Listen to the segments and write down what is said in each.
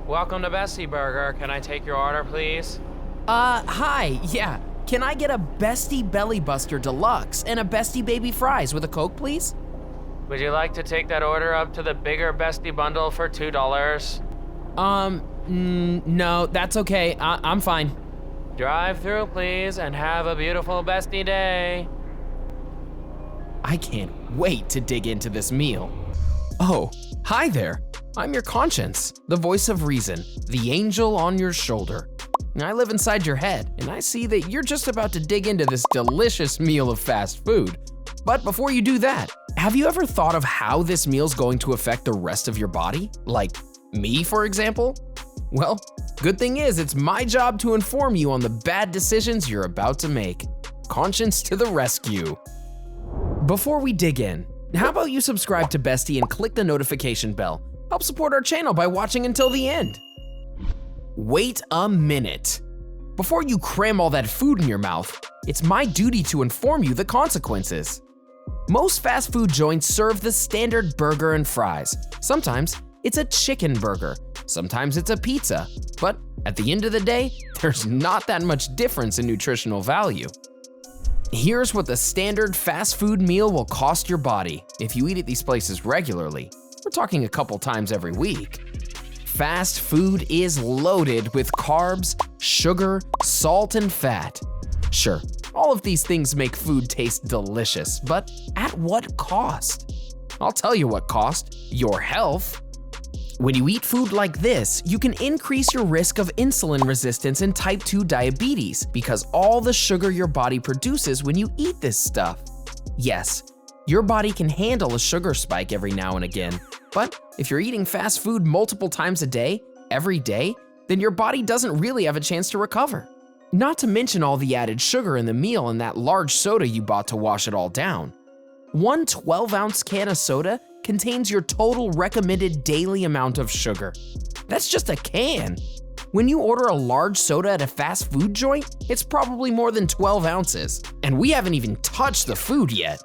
Welcome to Bestie Burger. Can I take your order, please? Hi, yeah. Can I get a Bestie Belly Buster Deluxe and a Bestie Baby Fries with a Coke, please? Would you like to take that order up to the bigger Bestie bundle for $2? No, that's okay. I'm fine. Drive through, please, and have a beautiful Bestie day. I can't wait to dig into this meal. Oh, hi there. I'm your conscience, the voice of reason, the angel on your shoulder. I live inside your head, and I see that you're just about to dig into this delicious meal of fast food. But before you do that, have you ever thought of how this meal's going to affect the rest of your body? Like me, for example? Well, good thing is it's my job to inform you on the bad decisions you're about to make. Conscience to the rescue. Before we dig in, how about you subscribe to Bestie and click the notification bell? Help support our channel by watching until the end. Wait a minute. Before you cram all that food in your mouth, it's my duty to inform you the consequences. Most fast food joints serve the standard burger and fries. Sometimes it's a chicken burger, sometimes it's a pizza, but at the end of the day, there's not that much difference in nutritional value. Here's what the standard fast food meal will cost your body if you eat at these places regularly. We're talking a couple times every week. Fast food is loaded with carbs, sugar, salt, and fat. Sure, all of these things make food taste delicious, but at what cost? I'll tell you what cost: your health. When you eat food like this, you can increase your risk of insulin resistance and type 2 diabetes because all the sugar your body produces when you eat this stuff. Yes, your body can handle a sugar spike every now and again, but if you're eating fast food multiple times a day, every day, then your body doesn't really have a chance to recover. Not to mention all the added sugar in the meal and that large soda you bought to wash it all down. One 12-ounce can of soda contains your total recommended daily amount of sugar. That's just a can. When you order a large soda at a fast food joint, it's probably more than 12 ounces, and we haven't even touched the food yet.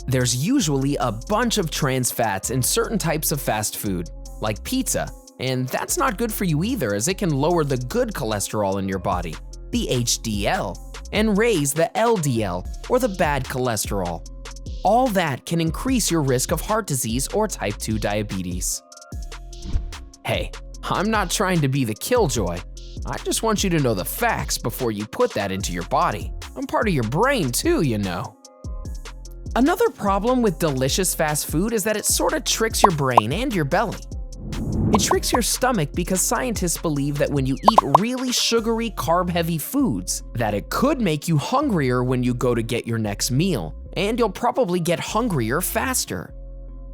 There's usually a bunch of trans fats in certain types of fast food, like pizza, and that's not good for you either, as it can lower the good cholesterol in your body, the HDL, and raise the LDL, or the bad cholesterol. All that can increase your risk of heart disease or type 2 diabetes. Hey, I'm not trying to be the killjoy. I just want you to know the facts before you put that into your body. I'm part of your brain too, you know. Another problem with delicious fast food is that it sort of tricks your brain and your belly. It tricks your stomach because scientists believe that when you eat really sugary, carb-heavy foods, that it could make you hungrier when you go to get your next meal, and you'll probably get hungrier faster.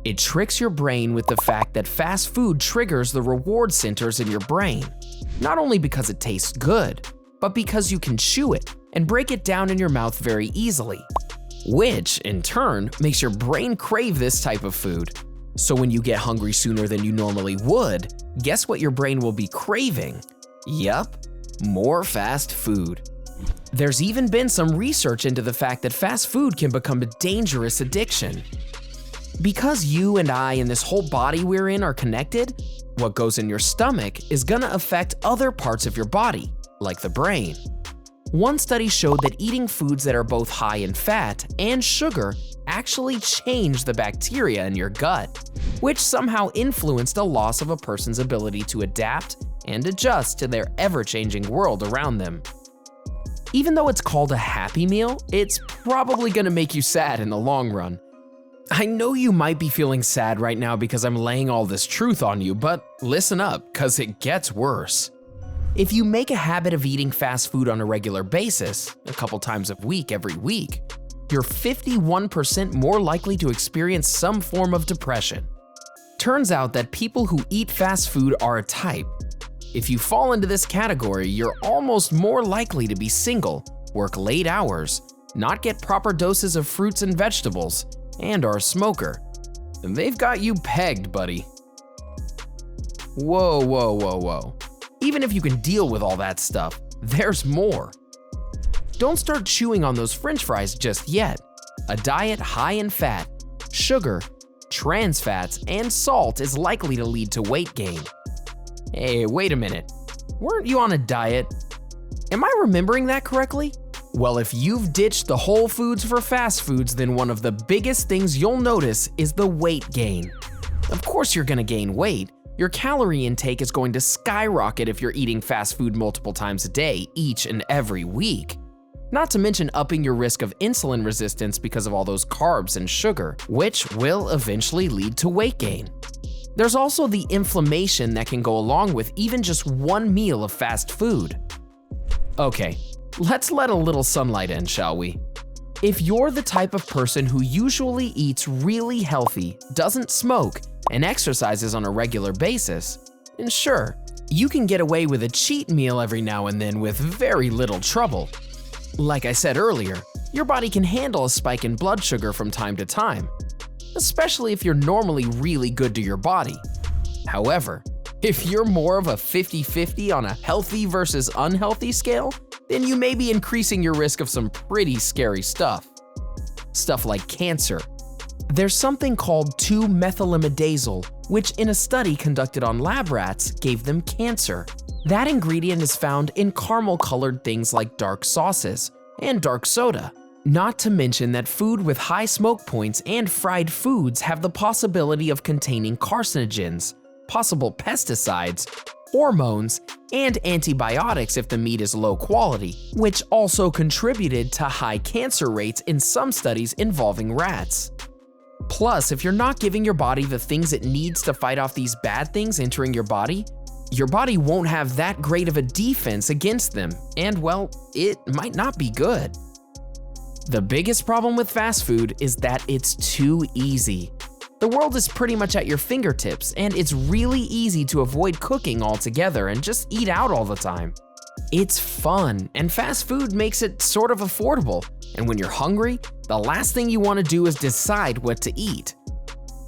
It tricks your brain with the fact that fast food triggers the reward centers in your brain, not only because it tastes good, but because you can chew it and break it down in your mouth very easily, which in turn makes your brain crave this type of food. So when you get hungry sooner than you normally would, guess what your brain will be craving? Yup, more fast food. There's even been some research into the fact that fast food can become a dangerous addiction. Because you and I and this whole body we're in are connected, what goes in your stomach is gonna affect other parts of your body, like the brain. One study showed that eating foods that are both high in fat and sugar actually change the bacteria in your gut, which somehow influenced a loss of a person's ability to adapt and adjust to their ever-changing world around them. Even though it's called a happy meal, it's probably gonna make you sad in the long run. I know you might be feeling sad right now because I'm laying all this truth on you, but listen up, cause it gets worse. If you make a habit of eating fast food on a regular basis, a couple times a week every week, you're 51% more likely to experience some form of depression. Turns out that people who eat fast food are a type. If you fall into this category, you're almost more likely to be single, work late hours, not get proper doses of fruits and vegetables, and are a smoker. And they've got you pegged, buddy. Whoa, whoa, whoa, whoa. Even if you can deal with all that stuff, there's more. Don't start chewing on those French fries just yet. A diet high in fat, sugar, trans fats, and salt is likely to lead to weight gain. Hey, wait a minute. Weren't you on a diet? Am I remembering that correctly? Well, if you've ditched the whole foods for fast foods, then one of the biggest things you'll notice is the weight gain. Of course you're gonna gain weight. Your calorie intake is going to skyrocket if you're eating fast food multiple times a day, each and every week. Not to mention upping your risk of insulin resistance because of all those carbs and sugar, which will eventually lead to weight gain. There's also the inflammation that can go along with even just one meal of fast food. Okay, let's let a little sunlight in, shall we? If you're the type of person who usually eats really healthy, doesn't smoke, and exercises on a regular basis, then sure, you can get away with a cheat meal every now and then with very little trouble. Like I said earlier, your body can handle a spike in blood sugar from time to time, especially if you're normally really good to your body. However, if you're more of a 50-50 on a healthy versus unhealthy scale, then you may be increasing your risk of some pretty scary stuff. Stuff like cancer. There's something called 2-methylimidazole, which in a study conducted on lab rats gave them cancer. That ingredient is found in caramel-colored things like dark sauces and dark soda. Not to mention that food with high smoke points and fried foods have the possibility of containing carcinogens, possible pesticides, hormones, and antibiotics if the meat is low quality, which also contributed to high cancer rates in some studies involving rats. Plus, if you're not giving your body the things it needs to fight off these bad things entering your body won't have that great of a defense against them, and well, it might not be good. The biggest problem with fast food is that it's too easy. The world is pretty much at your fingertips, and it's really easy to avoid cooking altogether and just eat out all the time. It's fun, and fast food makes it sort of affordable, and when you're hungry, the last thing you want to do is decide what to eat.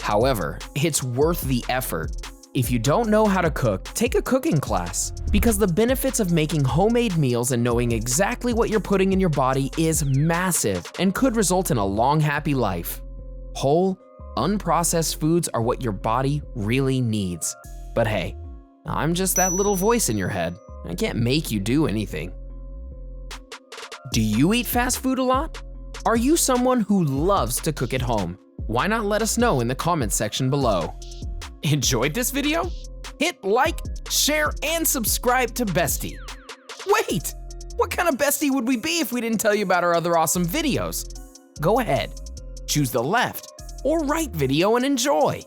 However, it's worth the effort. If you don't know how to cook, take a cooking class, because the benefits of making homemade meals and knowing exactly what you're putting in your body is massive and could result in a long, happy life. Whole, unprocessed foods are what your body really needs. But hey, I'm just that little voice in your head. I can't make you do anything. Do you eat fast food a lot? Are you someone who loves to cook at home? Why not let us know in the comments section below. Enjoyed this video? Hit like, share, and subscribe to Bestie. Wait, what kind of Bestie would we be if we didn't tell you about our other awesome videos? Go ahead, choose the left or right video and enjoy.